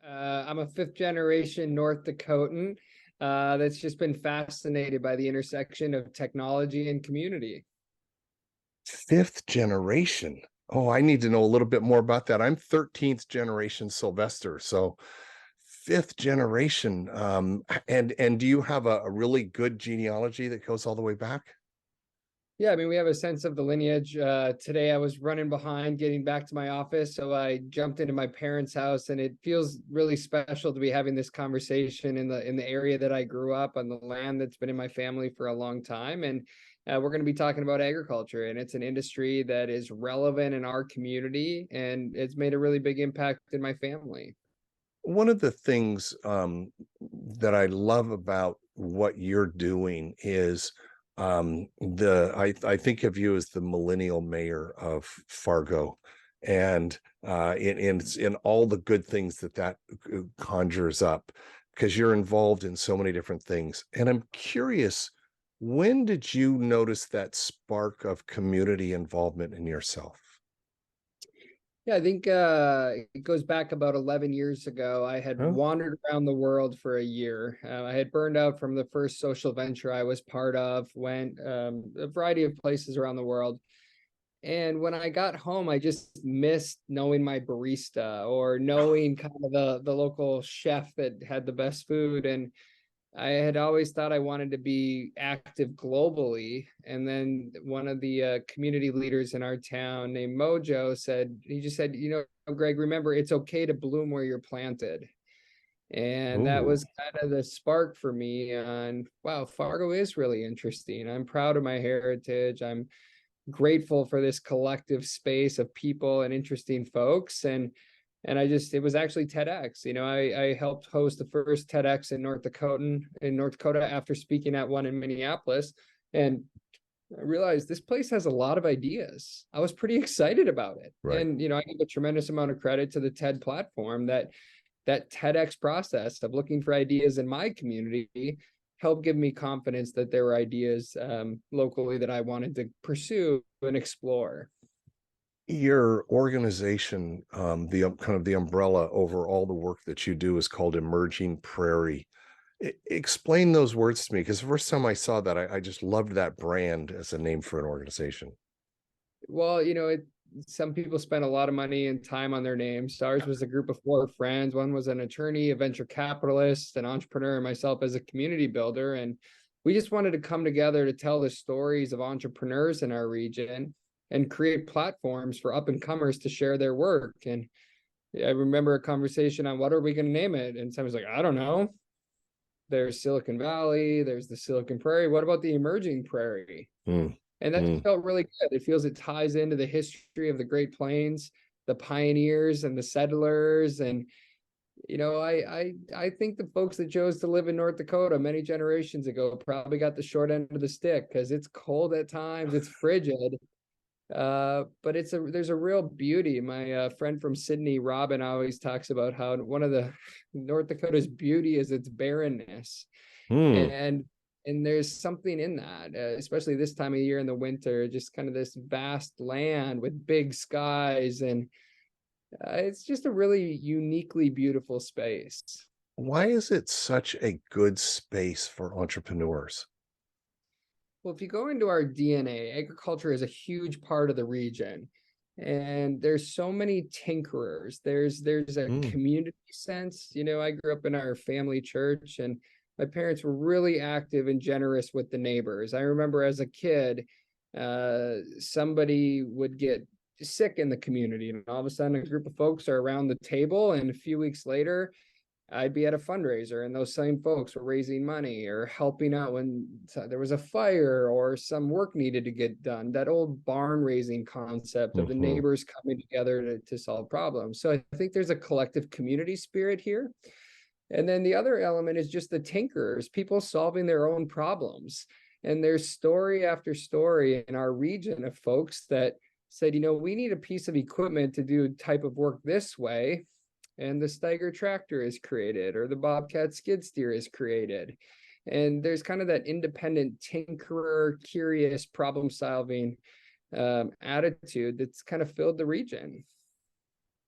I'm a fifth generation North Dakotan that's just been fascinated by the intersection of technology and community. Fifth generation. Oh, I need to know a little bit more about that. I'm 13th generation Sylvester, so fifth generation. And do you have a really good genealogy that goes all the way back? Yeah, I mean, we have a sense of the lineage. Today I was running behind getting back to my office, so I jumped into my parents' house, and it feels really special to be having this conversation in the area that I grew up on, the land that's been in my family for a long time. And we're going to be talking about agriculture, and it's an industry that is relevant in our community, and it's made a really big impact in my family. One of the things that I love about what you're doing is I think of you as the millennial mayor of Fargo, and in all the good things that conjures up, because you're involved in so many different things. And I'm curious, when did you notice that spark of community involvement in yourself? Yeah, I think it goes back about 11 years ago. I had Huh? wandered around the world for a year. I had burned out from the first social venture I was part of, went a variety of places around the world. And when I got home, I just missed knowing my barista or knowing kind of the local chef that had the best food. And I had always thought I wanted to be active globally. And then one of the community leaders in our town named Mojo he just said, Greg, remember, it's okay to bloom where you're planted. And that Ooh. was kind of the spark for me on, wow, Fargo is really interesting. I'm proud of my heritage. I'm grateful for this collective space of people and interesting folks. And it was actually TEDx. I helped host the first TEDx in North Dakota after speaking at one in Minneapolis. And I realized this place has a lot of ideas. I was pretty excited about it. Right. And, I give a tremendous amount of credit to the TED platform that TEDx process of looking for ideas in my community helped give me confidence that there were ideas locally that I wanted to pursue and explore. Your organization, the kind of the umbrella over all the work that you do, is called Emerging Prairie. Explain those words to me, because the first time I saw that, I just loved that brand as a name for an organization. Well, some people spend a lot of money and time on their names. Ours was a group of four friends. One was an attorney, a venture capitalist, an entrepreneur, and myself as a community builder. And we just wanted to come together to tell the stories of entrepreneurs in our region and create platforms for up and comers to share their work. And I remember a conversation on what are we going to name it? And someone's like, I don't know. There's Silicon Valley, there's the Silicon Prairie. What about the Emerging Prairie? Mm, And that mm. felt really good. It ties into the history of the Great Plains, the pioneers and the settlers. And, I think the folks that chose to live in North Dakota many generations ago probably got the short end of the stick because it's cold at times, it's frigid. But there's a real beauty. My friend from Sydney, Robin, always talks about how one of the North Dakota's beauty is its barrenness. Mm. And and there's something in that, especially this time of year in the winter, just kind of this vast land with big skies. And it's just a really uniquely beautiful space. Why is it such a good space for entrepreneurs? Well, if you go into our DNA, agriculture is a huge part of the region. And there's so many tinkerers. There's a Mm. community sense. I grew up in our family church, and my parents were really active and generous with the neighbors. I remember as a kid, somebody would get sick in the community, and all of a sudden a group of folks are around the table, and a few weeks later I'd be at a fundraiser and those same folks were raising money or helping out when there was a fire or some work needed to get done. That old barn raising concept of the Hmm. neighbors coming together to solve problems. So I think there's a collective community spirit here. And then the other element is just the tinkerers, people solving their own problems. And there's story after story in our region of folks that said, we need a piece of equipment to do type of work this way, and the Steiger tractor is created or the Bobcat skid steer is created. And there's kind of that independent tinkerer, curious problem solving attitude that's kind of filled the region.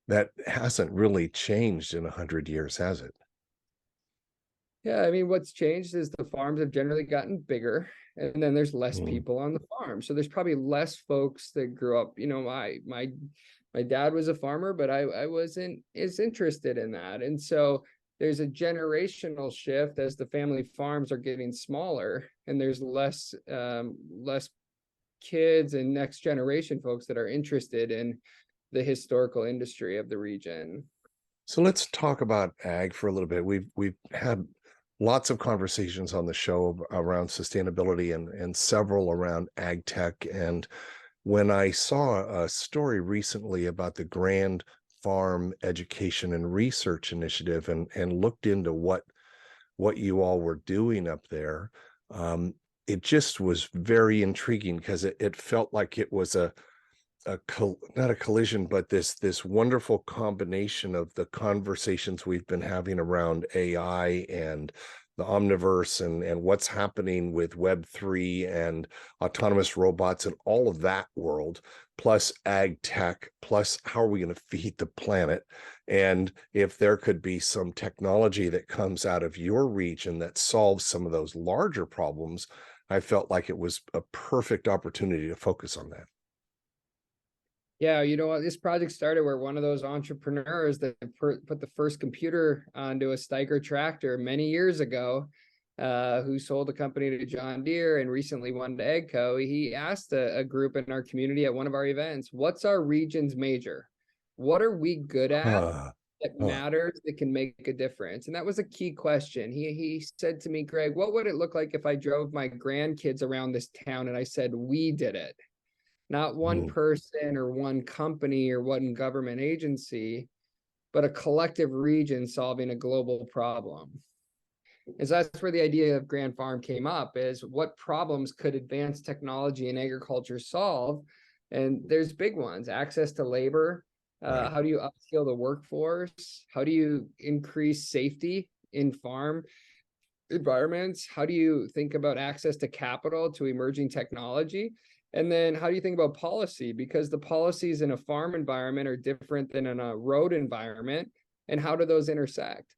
That hasn't really changed in 100 years, has it? Yeah, I mean, what's changed is the farms have generally gotten bigger, and then there's less Mm. people on the farm. So there's probably less folks that grew up. My dad was a farmer, but I wasn't as interested in that. And so there's a generational shift as the family farms are getting smaller, and there's less kids and next generation folks that are interested in the historical industry of the region. So let's talk about ag for a little bit. We've had lots of conversations on the show around sustainability and several around ag tech. And when I saw a story recently about the Grand Farm Education and Research Initiative and looked into what you all were doing up there, it just was very intriguing because it felt like it was not a collision, but this wonderful combination of the conversations we've been having around AI and the omniverse and what's happening with Web3 and autonomous robots and all of that world, plus ag tech, plus how are we going to feed the planet? And if there could be some technology that comes out of your region that solves some of those larger problems, I felt like it was a perfect opportunity to focus on that. Yeah, you know what? This project started where one of those entrepreneurs that put the first computer onto a Steiger tractor many years ago, who sold a company to John Deere and recently won to AGCO, he asked a group in our community at one of our events, what's our region's major? What are we good at Huh. that Huh. matters, that can make a difference? And that was a key question. He said to me, Greg, what would it look like if I drove my grandkids around this town and I said, we did it? Not one Mm. person or one company or one government agency, but a collective region solving a global problem. And so that's where the idea of Grand Farm came up, is what problems could advanced technology and agriculture solve? And there's big ones: access to labor. Right. How do you upskill the workforce? How do you increase safety in farm environments? How do you think about access to capital, to emerging technology? And then how do you think about policy? Because the policies in a farm environment are different than in a road environment. And how do those intersect?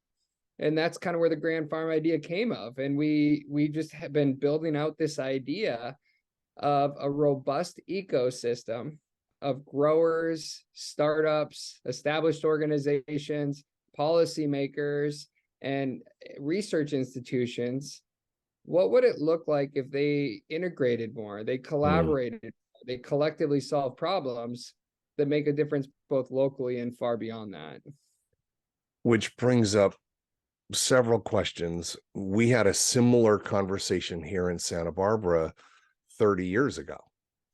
And that's kind of where the Grand Farm idea came of. And we just have been building out this idea of a robust ecosystem of growers, startups, established organizations, policymakers, and research institutions. What would it look like if they integrated more, they Mm. collaborated, they collectively solve problems that make a difference both locally and far beyond that? Which brings up several questions. We had a similar conversation here in Santa Barbara 30 years ago.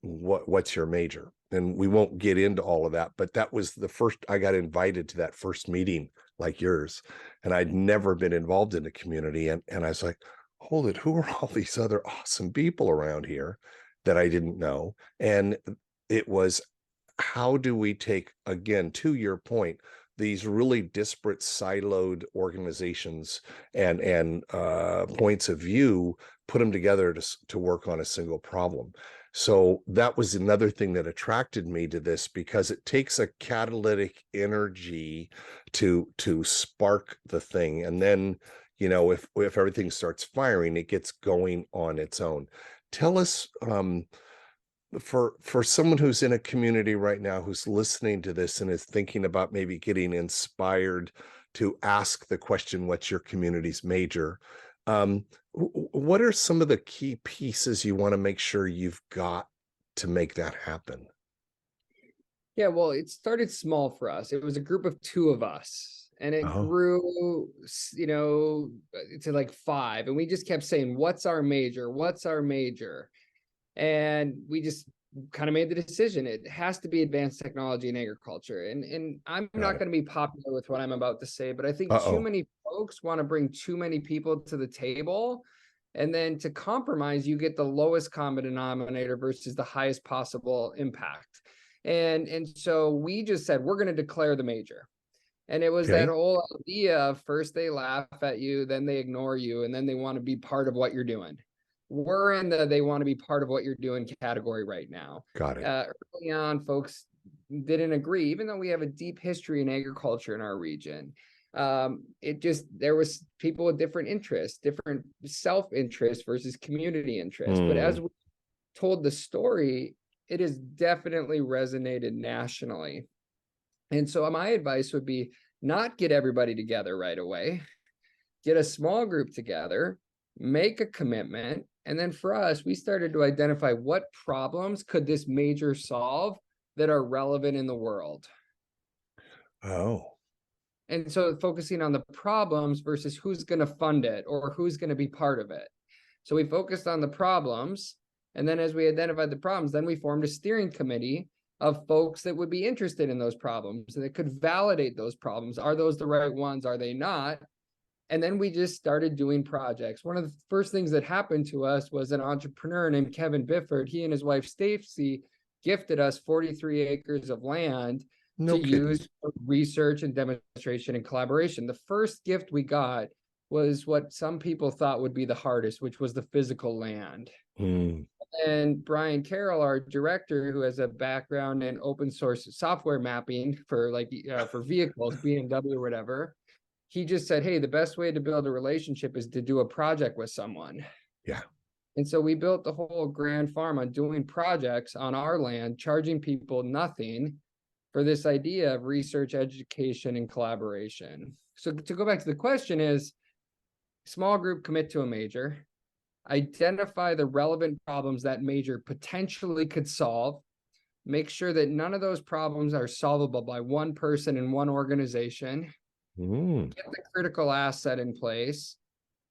What's your major? And we won't get into all of that, but that was the first I got invited to that first meeting like yours. And I'd never been involved in a community. And I was like, hold it, who are all these other awesome people around here that I didn't know? And it was, how do we take, again, to your point, these really disparate siloed organizations and points of view, put them together to work on a single problem. So that was another thing that attracted me to this, because it takes a catalytic energy to spark the thing, and then if everything starts firing, it gets going on its own. Tell us, for someone who's in a community right now who's listening to this and is thinking about maybe getting inspired to ask the question, what's your community's major? What are some of the key pieces you want to make sure you've got to make that happen? Yeah, well, it started small for us. It was a group of two of us, and it Oh, grew, to like five. And we just kept saying, what's our major? What's our major? And we just kind of made the decision it has to be advanced technology and agriculture. And I'm got not it. going to be popular with what I'm about to say, but I think too Uh-oh. many folks want to bring too many people to the table, and then to compromise you get the lowest common denominator versus the highest possible impact. And so we just said we're going to declare the major. And it was that Okay. whole idea of first they laugh at you, then they ignore you, and then they want to be part of what you're doing. We're in the they want to be part of what you're doing category right now. Got it. Early on, folks didn't agree, even though we have a deep history in agriculture in our region. There was people with different interests, different self-interest versus community interest. But as we told the story, it has definitely resonated nationally. And so my advice would be not get everybody together right away, get a small group together, make a commitment. And then for us, we started to identify what problems could this major solve that are relevant in the world. Oh. And so focusing on the problems versus who's going to fund it or who's going to be part of it. So we focused on the problems. And then as we identified the problems, then we formed a steering committee of folks that would be interested in those problems and that could validate those problems. Are those the right ones? Are they not? And then we just started doing projects. One of the first things that happened to us was an entrepreneur named Kevin Bifford. He and his wife, Stacy, gifted us 43 acres of land to use for research and demonstration and collaboration. The first gift we got was what some people thought would be the hardest, which was the physical land. And Brian Carroll, our director, who has a background in open source software mapping for for vehicles, BMW or whatever, he just said, hey, the best way to build a relationship is to do a project with someone. Yeah. And so we built the whole Grand Farm on doing projects on our land, charging people nothing for this idea of research, education, and collaboration. So to go back to the question is, small group commit to a major, identify the relevant problems that major potentially could solve, make sure that none of those problems are solvable by one person in one organization, get the critical asset in place,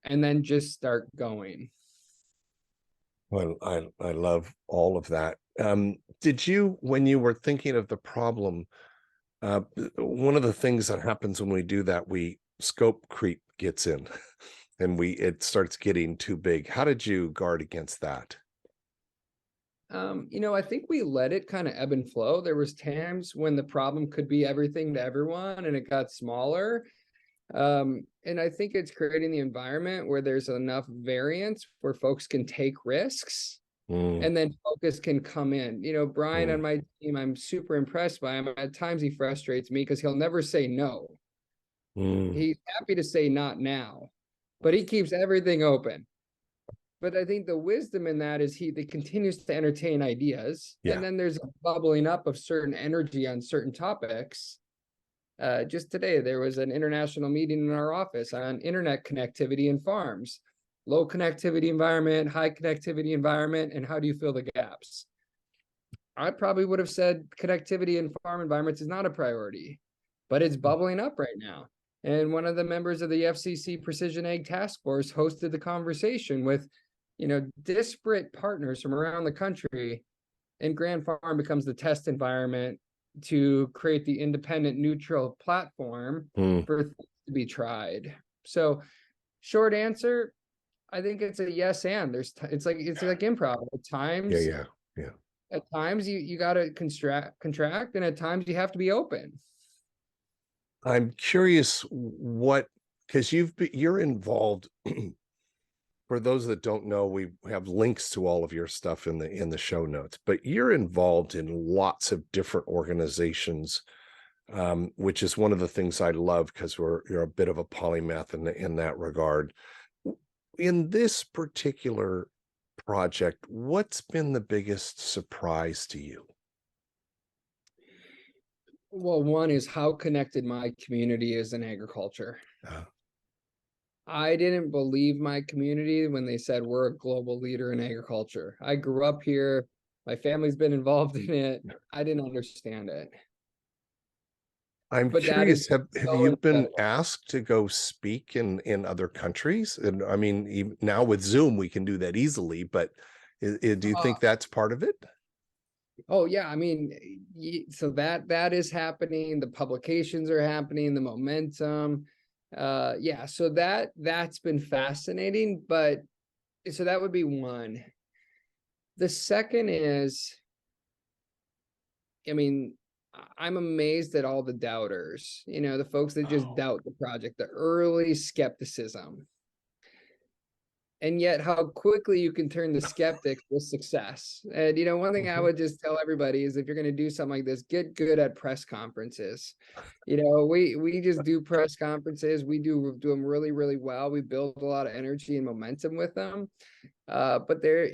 and then just start going. Well, I love all of that. Did you, when you were thinking of the problem, one of the things that happens when we do that, scope creep gets in and it starts getting too big. How did you guard against that? I think we let it kind of ebb and flow. There was times when the problem could be everything to everyone and it got smaller. And I think it's creating the environment where there's enough variance where folks can take risks and then focus can come in. Brian on my team, I'm super impressed by him. At times he frustrates me because he'll never say no. He's happy to say not now, but he keeps everything open. But I think the wisdom in that is that continues to entertain ideas. And then there's a bubbling up of certain energy on certain topics. Just today, there was an international meeting in our office on internet connectivity in farms, low connectivity environment, high connectivity environment, and how do you fill the gaps? I probably would have said connectivity in farm environments is not a priority, but it's bubbling up right now. And one of the members of the FCC Precision Ag Task Force hosted the conversation with, disparate partners from around the country, and Grand Farm becomes the test environment to create the independent, neutral platform for things to be tried. So, short answer, I think it's a yes and. It's like improv. At times, at times you got to contract, and at times you have to be open. I'm curious because you're involved. For those that don't know, we have links to all of your stuff in the show notes, but you're involved in lots of different organizations, which is one of the things I love because you're a bit of a polymath in that regard. In this particular project, what's been the biggest surprise to you? Well, one is how connected my community is in agriculture. I didn't believe my community when they said we're a global leader in agriculture. I grew up here. My family's been involved in it. I didn't understand it. I'm curious, have you been asked to go speak in other countries? And I mean, now with Zoom, we can do that easily, but do you think that's part of it? Oh yeah, I mean, so that is happening. The publications are happening, the momentum. So that's been fascinating, but so that would be one. The second is, I mean, I'm amazed at all the doubters, the folks that just doubt the project, the early skepticism. and yet how quickly you can turn the skeptics with success. And, one thing I would just tell everybody is if you're going to do something like this, get good at press conferences. We just do press conferences. We do them really, really well. We build a lot of energy and momentum with them. But they're,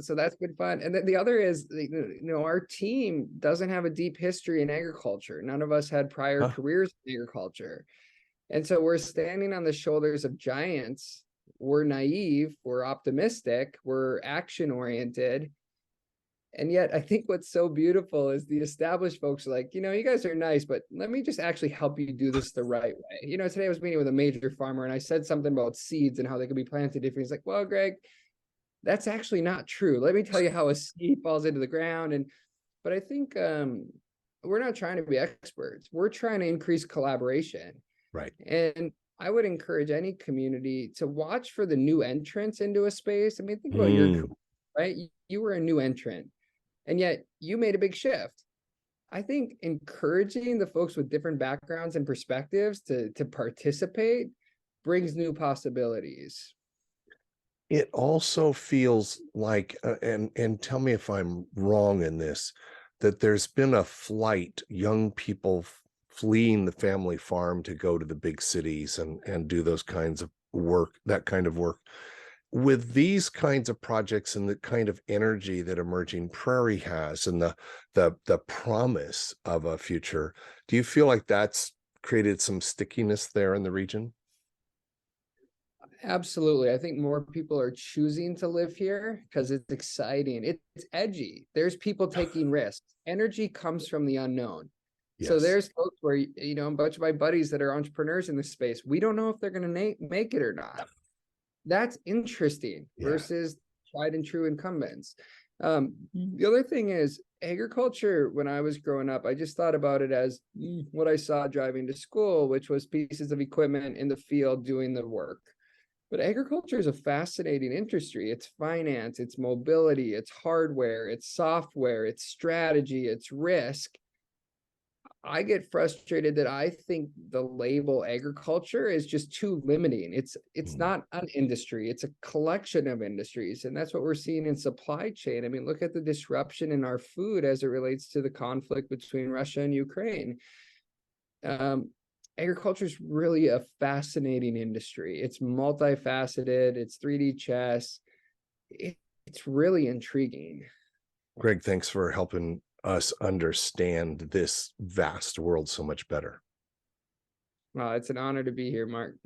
so that's been fun. And then the other is, our team doesn't have a deep history in agriculture. None of us had prior careers in agriculture. And so we're standing on the shoulders of giants. We're naive, we're optimistic, we're action oriented. And yet I think what's so beautiful is the established folks are like, you guys are nice, but let me just actually help you do this the right way. Today I was meeting with a major farmer and I said something about seeds and how they could be planted differently. He's like, well, Greg, that's actually not true. Let me tell you how a seed falls into the ground. But I think we're not trying to be experts. We're trying to increase collaboration. Right. And I would encourage any community to watch for the new entrants into a space. I mean, think about your career, right? You were a new entrant, and yet you made a big shift. I think encouraging the folks with different backgrounds and perspectives to participate brings new possibilities. It also feels like, and tell me if I'm wrong in this, that there's been a flight, young people fleeing the family farm to go to the big cities and do those kinds of work, that kind of work. With these kinds of projects and the kind of energy that Emerging Prairie has and the promise of a future, do you feel like that's created some stickiness there in the region? Absolutely. I think more people are choosing to live here because it's exciting. It's edgy. There's people taking risks. Energy comes from the unknown. So Yes. there's folks where, a bunch of my buddies that are entrepreneurs in this space, we don't know if they're going to make it or not. That's interesting versus tried and true incumbents. The other thing is agriculture. When I was growing up, I just thought about it as what I saw driving to school, which was pieces of equipment in the field doing the work. But agriculture is a fascinating industry. It's finance, it's mobility, it's hardware, it's software, it's strategy, it's risk. I get frustrated that I think the label agriculture is just too limiting. It's not an industry, it's a collection of industries. And that's what we're seeing in supply chain. I mean, look at the disruption in our food as it relates to the conflict between Russia and Ukraine. Agriculture is really a fascinating industry. It's multifaceted, it's 3D chess. It's really intriguing. Greg, thanks for helping us understand this vast world so much better. Well, it's an honor to be here, Mark.